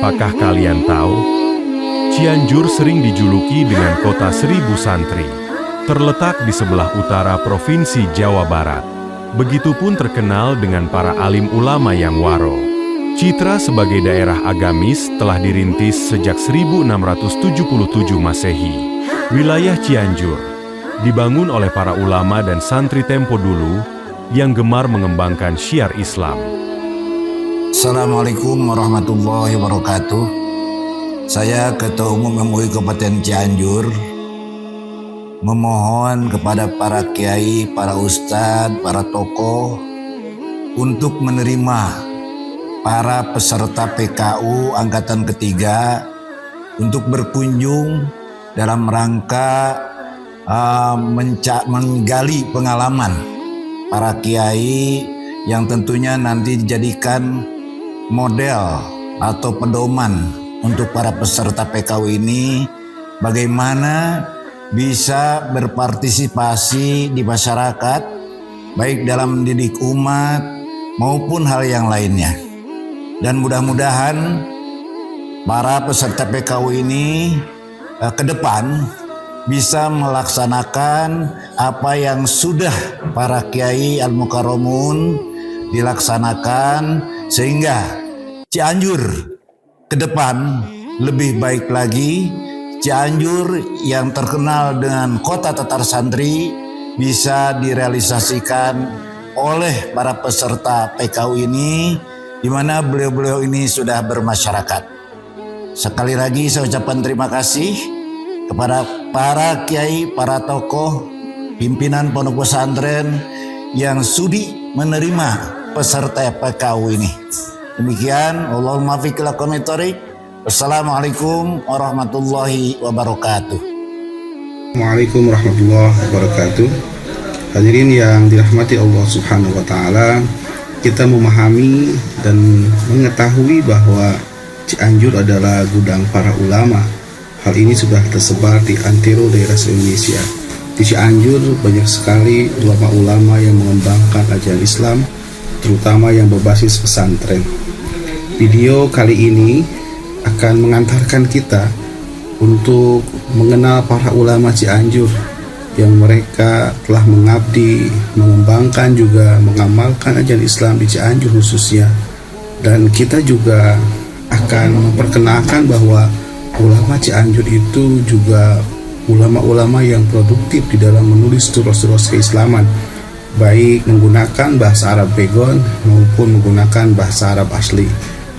apakah kalian tahu? Cianjur sering dijuluki dengan kota 1000 santri. Terletak di sebelah utara Provinsi Jawa Barat. Begitupun terkenal dengan para alim ulama yang waro. Citra sebagai daerah agamis telah dirintis sejak 1677 Masehi. Wilayah Cianjur dibangun oleh para ulama dan santri tempo dulu yang gemar mengembangkan syiar Islam. Assalamualaikum warahmatullahi wabarakatuh. Saya Ketua Umum MUI Kabupaten Cianjur memohon kepada para kiai, para ustadz, para tokoh untuk menerima para peserta PKU Angkatan Ketiga untuk berkunjung dalam rangka menggali pengalaman para kiai yang tentunya nanti dijadikan model atau pedoman untuk para peserta PKU ini, bagaimana bisa berpartisipasi di masyarakat, baik dalam mendidik umat maupun hal yang lainnya. Dan mudah-mudahan para peserta PKU ini ke depan bisa melaksanakan apa yang sudah para kiai al-mukarramun dilaksanakan, sehingga Cianjur ke depan lebih baik lagi. Cianjur yang terkenal dengan kota tatar santri bisa direalisasikan oleh para peserta PKU ini, di mana beliau-beliau ini sudah bermasyarakat. Sekali lagi saya ucapkan terima kasih kepada para kiai, para tokoh, pimpinan pondok pesantren yang sudi menerima peserta PKU ini. Demikian, Allahumma fiqh lakum thoriq. Wassalamualaikum warahmatullahi wabarakatuh. Waalaikumsalam warahmatullahi wabarakatuh. Hadirin yang dirahmati Allah Subhanahu wa taala, kita memahami dan mengetahui bahwa Cianjur adalah gudang para ulama. Hal ini sudah tersebar di antero daerah se-Indonesia. Di Cianjur banyak sekali ulama-ulama yang mengembangkan ajaran Islam, terutama yang berbasis pesantren. Video kali ini akan mengantarkan kita untuk mengenal para ulama Cianjur yang mereka telah mengabdi, mengembangkan juga mengamalkan ajaran Islam di Cianjur khususnya. Dan kita juga akan memperkenalkan bahwa ulama Cianjur itu juga ulama-ulama yang produktif di dalam menulis turos-turos keislaman, baik menggunakan bahasa Arab Begon maupun menggunakan bahasa Arab asli.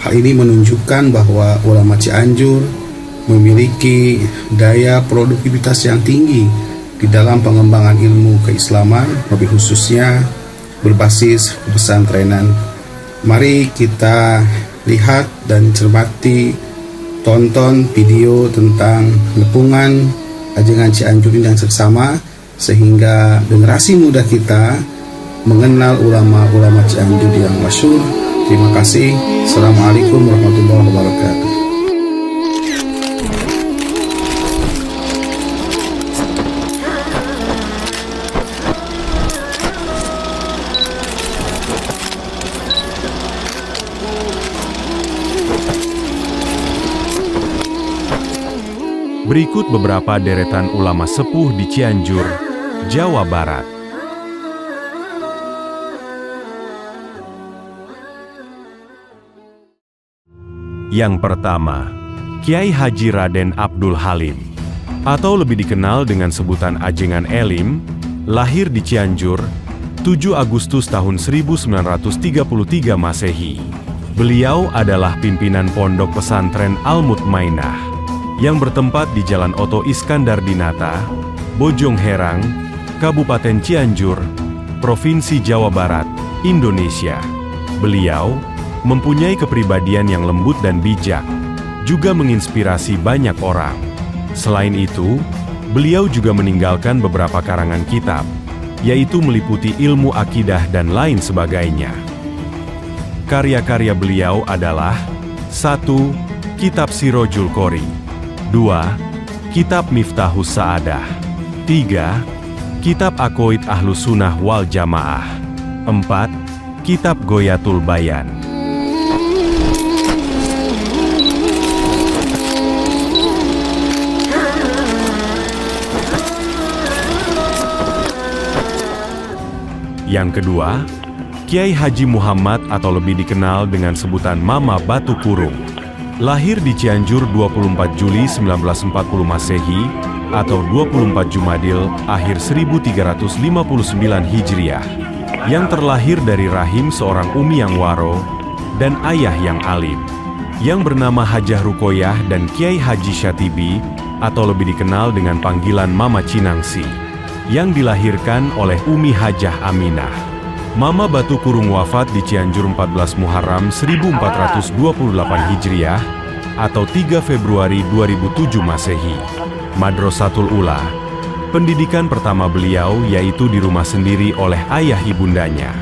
Hal ini menunjukkan bahwa ulama Cianjur memiliki daya produktivitas yang tinggi di dalam pengembangan ilmu keislaman, lebih khususnya berbasis pesantrenan. Mari kita lihat dan cermati, tonton video tentang nepungan ajengan Cianjur yang seksama, sehingga generasi muda kita mengenal ulama-ulama Cianjur yang masyhur. Terima kasih. Assalamualaikum warahmatullahi wabarakatuh. Berikut beberapa deretan ulama sepuh di Cianjur, Jawa Barat. Yang pertama, Kiai Haji Raden Abdul Halim, atau lebih dikenal dengan sebutan Ajengan Elim, lahir di Cianjur, 7 Agustus tahun 1933 Masehi. Beliau adalah pimpinan pondok pesantren Al-Mutmainah, yang bertempat di Jalan Oto Iskandar Dinata, Bojong Herang, Kabupaten Cianjur, Provinsi Jawa Barat, Indonesia. Beliau mempunyai kepribadian yang lembut dan bijak, juga menginspirasi banyak orang. Selain itu, beliau juga meninggalkan beberapa karangan kitab, yaitu meliputi ilmu akidah dan lain sebagainya. Karya-karya beliau adalah 1. Kitab Sirojul Qori, 2. Kitab Miftahus Sa'adah, 3. Kitab Aqaid Ahlus Sunnah wal Jamaah, 4. Kitab Ghoyatul Bayan. Yang kedua, Kiai Haji Muhammad atau lebih dikenal dengan sebutan Mama Batu Kurung. Lahir di Cianjur 24 Juli 1940 Masehi atau 24 Jumadil akhir 1359 Hijriah, yang terlahir dari rahim seorang umi yang waro dan ayah yang alim, yang bernama Hajah Rukoyah dan Kiai Haji Syatibi atau lebih dikenal dengan panggilan Mama Cinangsi, yang dilahirkan oleh Umi Hajah Aminah. Mama Batu Kurung wafat di Cianjur 14 Muharram 1428 Hijriah atau 3 Februari 2007 Masehi. Madrasatul Ula. Pendidikan pertama beliau yaitu di rumah sendiri oleh ayah ibundanya.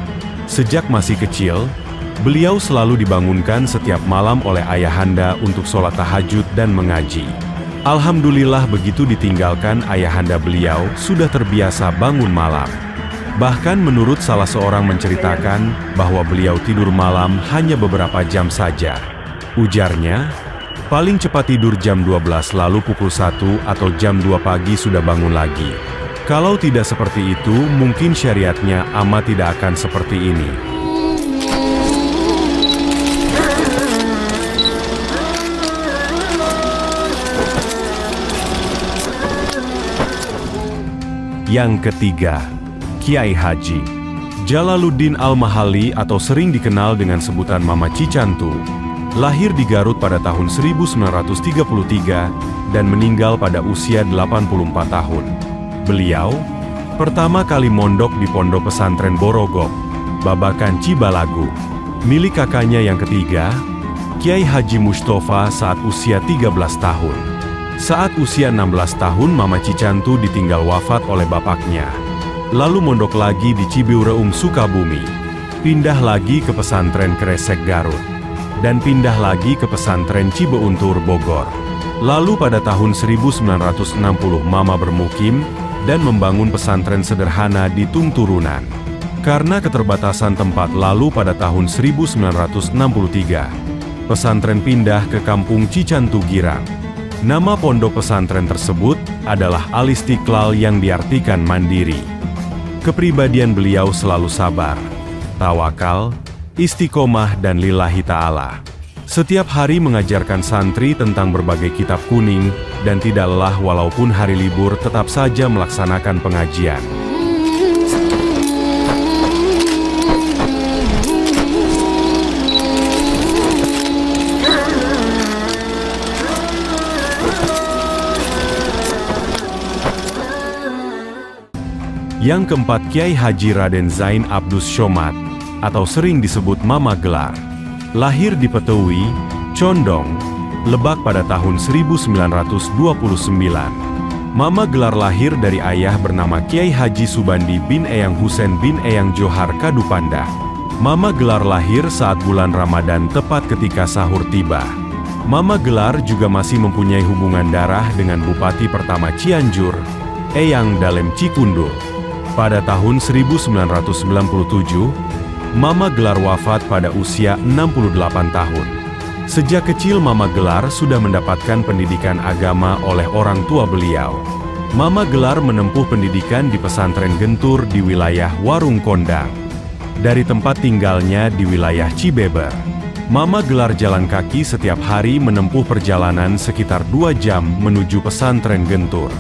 Sejak masih kecil, beliau selalu dibangunkan setiap malam oleh ayahanda untuk sholat tahajud dan mengaji. Alhamdulillah begitu ditinggalkan ayahanda beliau sudah terbiasa bangun malam. Bahkan menurut salah seorang menceritakan bahwa beliau tidur malam hanya beberapa jam saja. Ujarnya, paling cepat tidur jam 12 lalu pukul 1 atau jam 2 pagi sudah bangun lagi. Kalau tidak seperti itu, mungkin syariatnya amat tidak akan seperti ini. Yang ketiga, Kiai Haji Jalaluddin Al-Mahalli atau sering dikenal dengan sebutan Mama Cicantu. Lahir di Garut pada tahun 1933 dan meninggal pada usia 84 tahun. Beliau pertama kali mondok di Pondok Pesantren Borogok, Babakan Cibalagu, milik kakaknya yang ketiga, Kiai Haji Mustafa saat usia 13 tahun. Saat usia 16 tahun Mama Cicantu ditinggal wafat oleh bapaknya. Lalu mondok lagi di Cibiureum Sukabumi, pindah lagi ke pesantren Kresek Garut, dan pindah lagi ke pesantren Cibeuntur Bogor. Lalu pada tahun 1960 Mama bermukim dan membangun pesantren sederhana di Tungturunan. Karena keterbatasan tempat lalu pada tahun 1963, pesantren pindah ke kampung Cicantu Girang. Nama pondok pesantren tersebut adalah Al-Istiqlal yang diartikan mandiri. Kepribadian beliau selalu sabar, tawakal, istiqomah dan lillahi ta'ala. Setiap hari mengajarkan santri tentang berbagai kitab kuning, dan tidak lelah walaupun hari libur tetap saja melaksanakan pengajian. Yang keempat, Kiai Haji Raden Zain Abdus Somad atau sering disebut Mama Gelar. Lahir di Petewi, Condong, Lebak pada tahun 1929. Mama Gelar lahir dari ayah bernama Kiai Haji Subandi bin Eyang Husein bin Eyang Johar Kadupanda. Mama Gelar lahir saat bulan Ramadan tepat ketika sahur tiba. Mama Gelar juga masih mempunyai hubungan darah dengan Bupati pertama Cianjur, Eyang Dalem Cikundul. Pada tahun 1997, Mama Gelar wafat pada usia 68 tahun. Sejak kecil Mama Gelar sudah mendapatkan pendidikan agama oleh orang tua beliau. Mama Gelar menempuh pendidikan di pesantren Gentur di wilayah Warung Kondang. Dari tempat tinggalnya di wilayah Cibeber, Mama Gelar jalan kaki setiap hari menempuh perjalanan sekitar 2 jam menuju pesantren Gentur.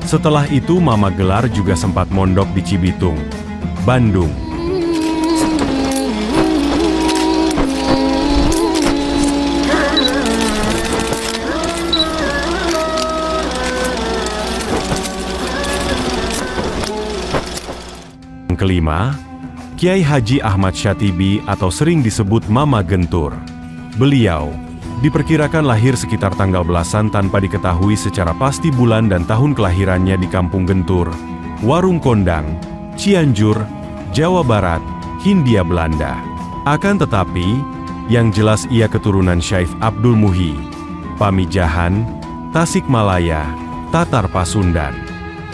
Setelah itu Mama Gelar juga sempat mondok di Cibitung, Bandung. Yang kelima, Kiai Haji Ahmad Syatibi atau sering disebut Mama Gentur. Beliau diperkirakan lahir sekitar tanggal belasan tanpa diketahui secara pasti bulan dan tahun kelahirannya di Kampung Gentur, Warung Kondang, Cianjur, Jawa Barat, Hindia Belanda. Akan tetapi, yang jelas ia keturunan Syekh Abdul Muhi, Pamijahan, Tasikmalaya, Tatar Pasundan.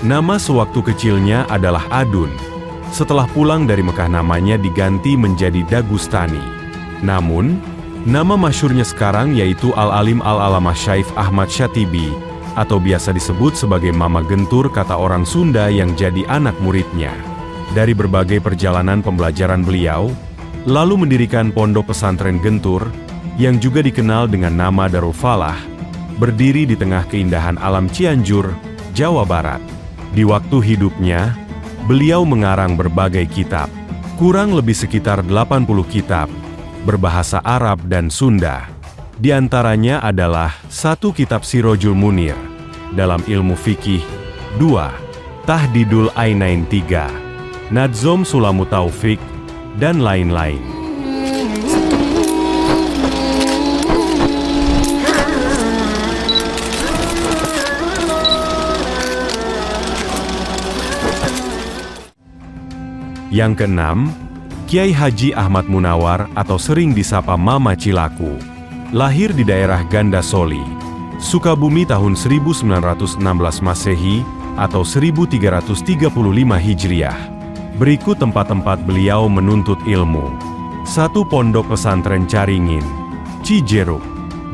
Nama sewaktu kecilnya adalah Adun. Setelah pulang dari Mekah namanya diganti menjadi Dagustani. Namun, nama masyhurnya sekarang yaitu Al-Alim Al-Alamah Syekh Ahmad Syatibi, atau biasa disebut sebagai Mama Gentur kata orang Sunda yang jadi anak muridnya. dari berbagai perjalanan pembelajaran beliau, lalu mendirikan Pondok Pesantren Gentur, yang juga dikenal dengan nama Darul Falah, berdiri di tengah keindahan alam Cianjur, Jawa Barat. Di waktu hidupnya, beliau mengarang berbagai kitab, kurang lebih sekitar 80 kitab, berbahasa Arab dan Sunda. Di antaranya adalah 1 kitab Sirojul Munir, dalam ilmu fikih, 2 Tahdidul Ainain, 3 Nadzom Sulamut Taufik, dan lain-lain. Yang keenam, Kiai Haji Ahmad Munawar atau sering disapa Mama Cilaku. Lahir di daerah Gandasoli, Sukabumi tahun 1916 Masehi atau 1335 Hijriah. Berikut tempat-tempat beliau menuntut ilmu. 1 Pondok Pesantren Caringin, Cijeruk.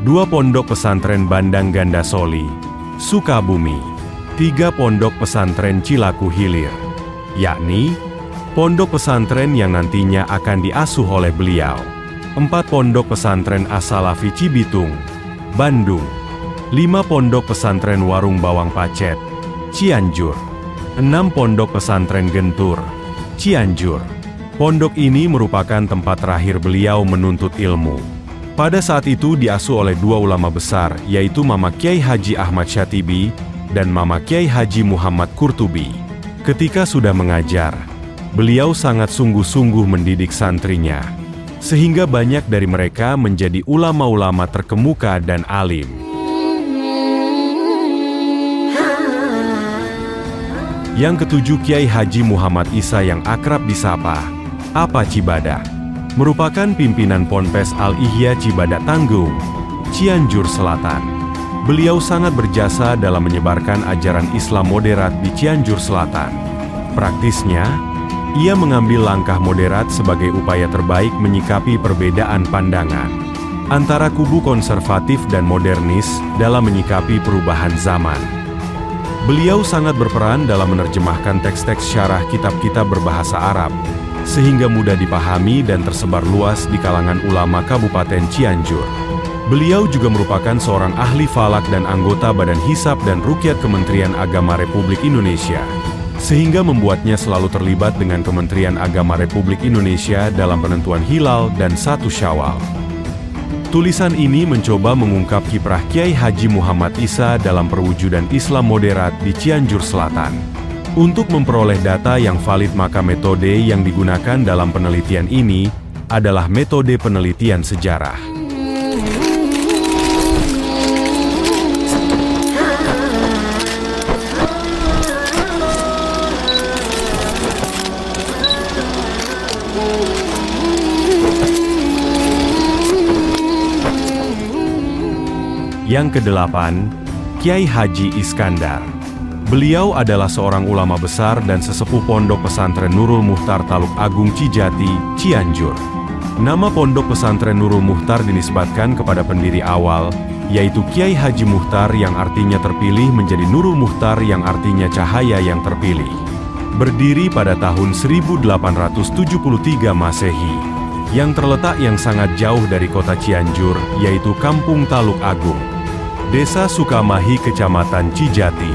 2 Pondok Pesantren Bandang Gandasoli, Sukabumi. 3 Pondok Pesantren Cilaku Hilir, yakni pondok pesantren yang nantinya akan diasuh oleh beliau. 4 Pondok Pesantren As-Salafi Cibitung, Bandung. 5 Pondok Pesantren Warung Bawang Pacet, Cianjur. 6 Pondok Pesantren Gentur, Cianjur. Pondok ini merupakan tempat terakhir beliau menuntut ilmu. Pada saat itu diasuh oleh 2 ulama besar, yaitu Mama Kiai Haji Ahmad Syatibi dan Mama Kiai Haji Muhammad Qurtubi. Ketika sudah mengajar, beliau sangat sungguh-sungguh mendidik santrinya, sehingga banyak dari mereka menjadi ulama-ulama terkemuka dan alim. Yang ketujuh, Kiai Haji Muhammad Isa yang akrab disapa Apa Cibadak, merupakan pimpinan Ponpes Al-Ihya Cibadak Tanggung, Cianjur Selatan. Beliau sangat berjasa dalam menyebarkan ajaran Islam moderat di Cianjur Selatan. Praktisnya, ia mengambil langkah moderat sebagai upaya terbaik menyikapi perbedaan pandangan antara kubu konservatif dan modernis dalam menyikapi perubahan zaman. Beliau sangat berperan dalam menerjemahkan teks-teks syarah kitab-kitab berbahasa Arab, sehingga mudah dipahami dan tersebar luas di kalangan ulama Kabupaten Cianjur. Beliau juga merupakan seorang ahli falak dan anggota Badan Hisab dan Ruqyat Kementerian Agama Republik Indonesia, sehingga membuatnya selalu terlibat dengan Kementerian Agama Republik Indonesia dalam penentuan hilal dan 1 Syawal. Tulisan ini mencoba mengungkap kiprah Kiai Haji Muhammad Isa dalam perwujudan Islam moderat di Cianjur Selatan. Untuk memperoleh data yang valid, maka metode yang digunakan dalam penelitian ini adalah metode penelitian sejarah. Yang kedelapan, Kiai Haji Iskandar. Beliau adalah seorang ulama besar dan sesepuh Pondok Pesantren Nurul Muhtar Taluk Agung Cijati, Cianjur. Nama Pondok Pesantren Nurul Muhtar dinisbatkan kepada pendiri awal, yaitu Kiai Haji Muhtar yang artinya terpilih menjadi Nurul Muhtar yang artinya cahaya yang terpilih. Berdiri pada tahun 1873 Masehi, yang terletak yang sangat jauh dari kota Cianjur, yaitu Kampung Taluk Agung, Desa Sukamahi, Kecamatan Cijati,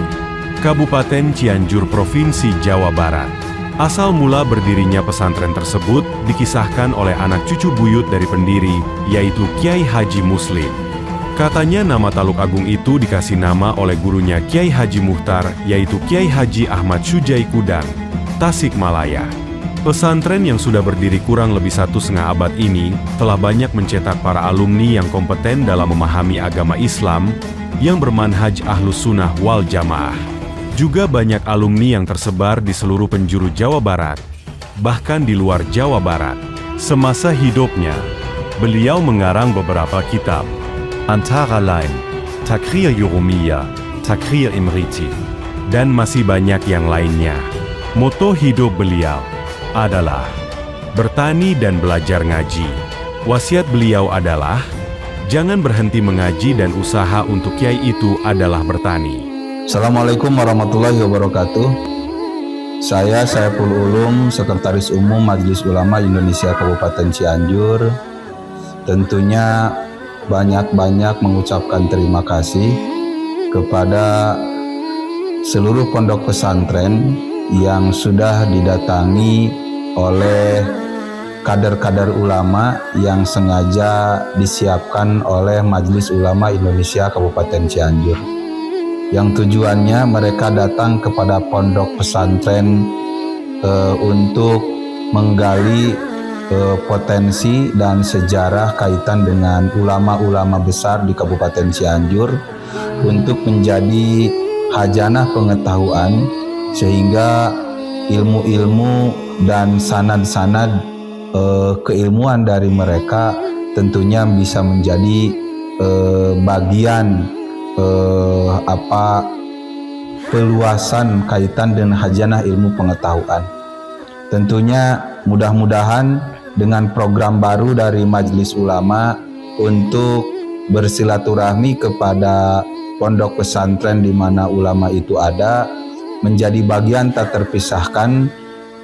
Kabupaten Cianjur, Provinsi Jawa Barat. Asal mula berdirinya pesantren tersebut dikisahkan oleh anak cucu buyut dari pendiri, yaitu Kiai Haji Muslim. Katanya nama Taluk Agung itu dikasih nama oleh gurunya Kiai Haji Muhtar, yaitu Kiai Haji Ahmad Syujai Kudang, Tasikmalaya. Pesantren yang sudah berdiri kurang lebih 1,5 abad ini telah banyak mencetak para alumni yang kompeten dalam memahami agama Islam yang bermanhaj Ahlus Sunnah wal Jamaah. Juga banyak alumni yang tersebar di seluruh penjuru Jawa Barat, bahkan di luar Jawa Barat. Semasa hidupnya, beliau mengarang beberapa kitab, antara lain Takrir Yurumiyah, Takrir Imriti, dan masih banyak yang lainnya. Moto hidup beliau adalah bertani dan belajar ngaji. Wasiat beliau adalah jangan berhenti mengaji dan usaha untuk kiai itu adalah bertani. Assalamualaikum warahmatullahi wabarakatuh. Saya Saiful Ulum, Sekretaris Umum Majelis Ulama Indonesia Kabupaten Cianjur, tentunya banyak-banyak mengucapkan terima kasih kepada seluruh pondok pesantren yang sudah didatangi oleh kader-kader ulama yang sengaja disiapkan oleh Majelis Ulama Indonesia Kabupaten Cianjur. Yang tujuannya mereka datang kepada pondok pesantren untuk menggali potensi dan sejarah kaitan dengan ulama-ulama besar di Kabupaten Cianjur untuk menjadi hajanah pengetahuan sehingga ilmu-ilmu dan sanad-sanad keilmuan dari mereka tentunya bisa menjadi bagian peluasan kaitan dengan hajanah ilmu pengetahuan. Tentunya mudah-mudahan dengan program baru dari Majelis Ulama untuk bersilaturahmi kepada pondok pesantren di mana ulama itu ada menjadi bagian tak terpisahkan.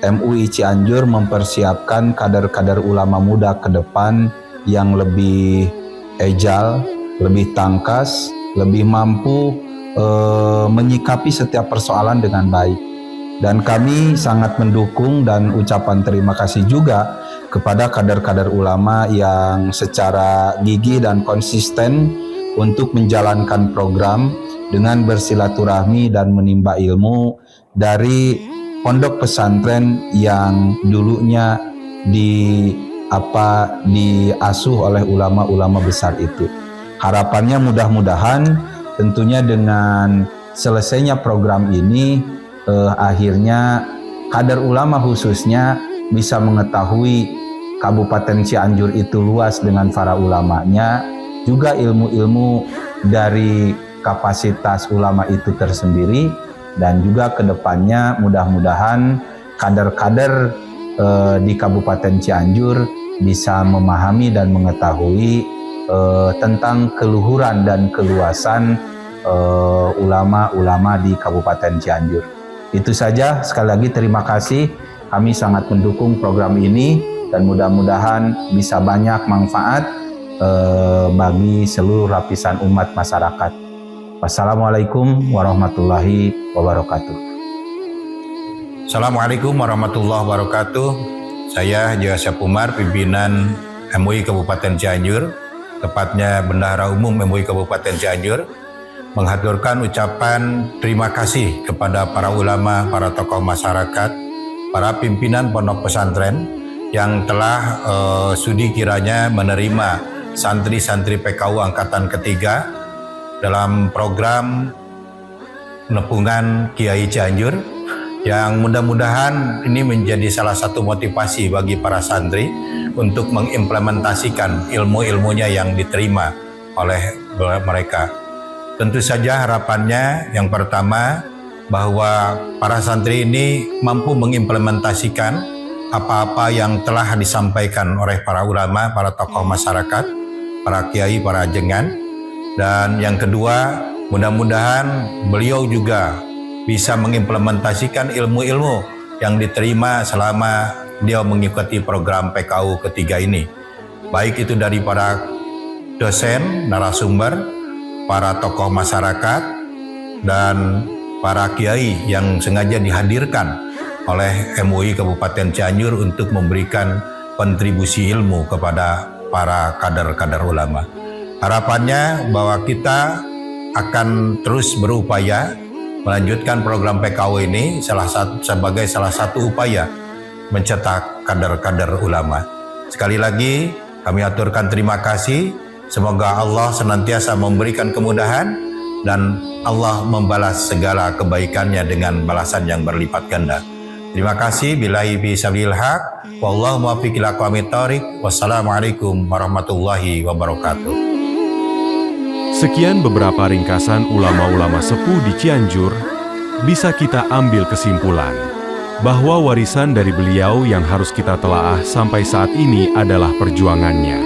MUI Cianjur mempersiapkan kader-kader ulama muda ke depan yang lebih agile, lebih tangkas, lebih mampu menyikapi setiap persoalan dengan baik. Dan kami sangat mendukung dan ucapan terima kasih juga kepada kader-kader ulama yang secara gigih dan konsisten untuk menjalankan program dengan bersilaturahmi dan menimba ilmu dari pondok pesantren yang dulunya diasuh oleh ulama-ulama besar itu. Harapannya mudah-mudahan tentunya dengan selesainya program ini akhirnya kader ulama khususnya bisa mengetahui Kabupaten Cianjur itu luas dengan para ulamanya, juga ilmu-ilmu dari kapasitas ulama itu tersendiri. Dan juga kedepannya mudah-mudahan kader-kader di Kabupaten Cianjur bisa memahami dan mengetahui tentang keluhuran dan keluasan ulama-ulama di Kabupaten Cianjur. Itu saja, sekali lagi terima kasih. Kami sangat mendukung program ini dan mudah-mudahan bisa banyak manfaat bagi seluruh lapisan umat masyarakat. Wassalamualaikum warahmatullahi wabarakatuh. Assalamualaikum warahmatullahi wabarakatuh. Saya Joseph Umar, pimpinan MUI Kabupaten Cianjur, tepatnya Bendahara Umum MUI Kabupaten Cianjur, menghaturkan ucapan terima kasih kepada para ulama, para tokoh masyarakat, para pimpinan pondok pesantren yang telah sudi kiranya menerima santri-santri PKU Angkatan Ketiga dalam program Nepungan Kiai Cianjur, yang mudah-mudahan ini menjadi salah satu motivasi bagi para santri untuk mengimplementasikan ilmu-ilmunya yang diterima oleh mereka. Tentu saja harapannya yang pertama bahwa para santri ini mampu mengimplementasikan apa-apa yang telah disampaikan oleh para ulama, para tokoh masyarakat, para kiai, para ajengan. Dan yang kedua, mudah-mudahan beliau juga bisa mengimplementasikan ilmu-ilmu yang diterima selama dia mengikuti program PKU ketiga ini. Baik itu dari para dosen, narasumber, para tokoh masyarakat, dan para kiai yang sengaja dihadirkan oleh MUI Kabupaten Cianjur untuk memberikan kontribusi ilmu kepada para kader-kader ulama. Harapannya bahwa kita akan terus berupaya melanjutkan program PKU ini sebagai salah satu upaya mencetak kader-kader ulama. Sekali lagi kami aturkan terima kasih. Semoga Allah senantiasa memberikan kemudahan dan Allah membalas segala kebaikannya dengan balasan yang berlipat ganda. Terima kasih. Billahi fi sabilil haq. Wallahu muwaffiq ila aqwamit thoriq. Wassalamualaikum warahmatullahi wabarakatuh. Sekian beberapa ringkasan ulama-ulama sepuh di Cianjur, bisa kita ambil kesimpulan bahwa warisan dari beliau yang harus kita telaah sampai saat ini adalah perjuangannya.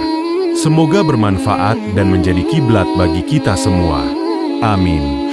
Semoga bermanfaat dan menjadi kiblat bagi kita semua. Amin.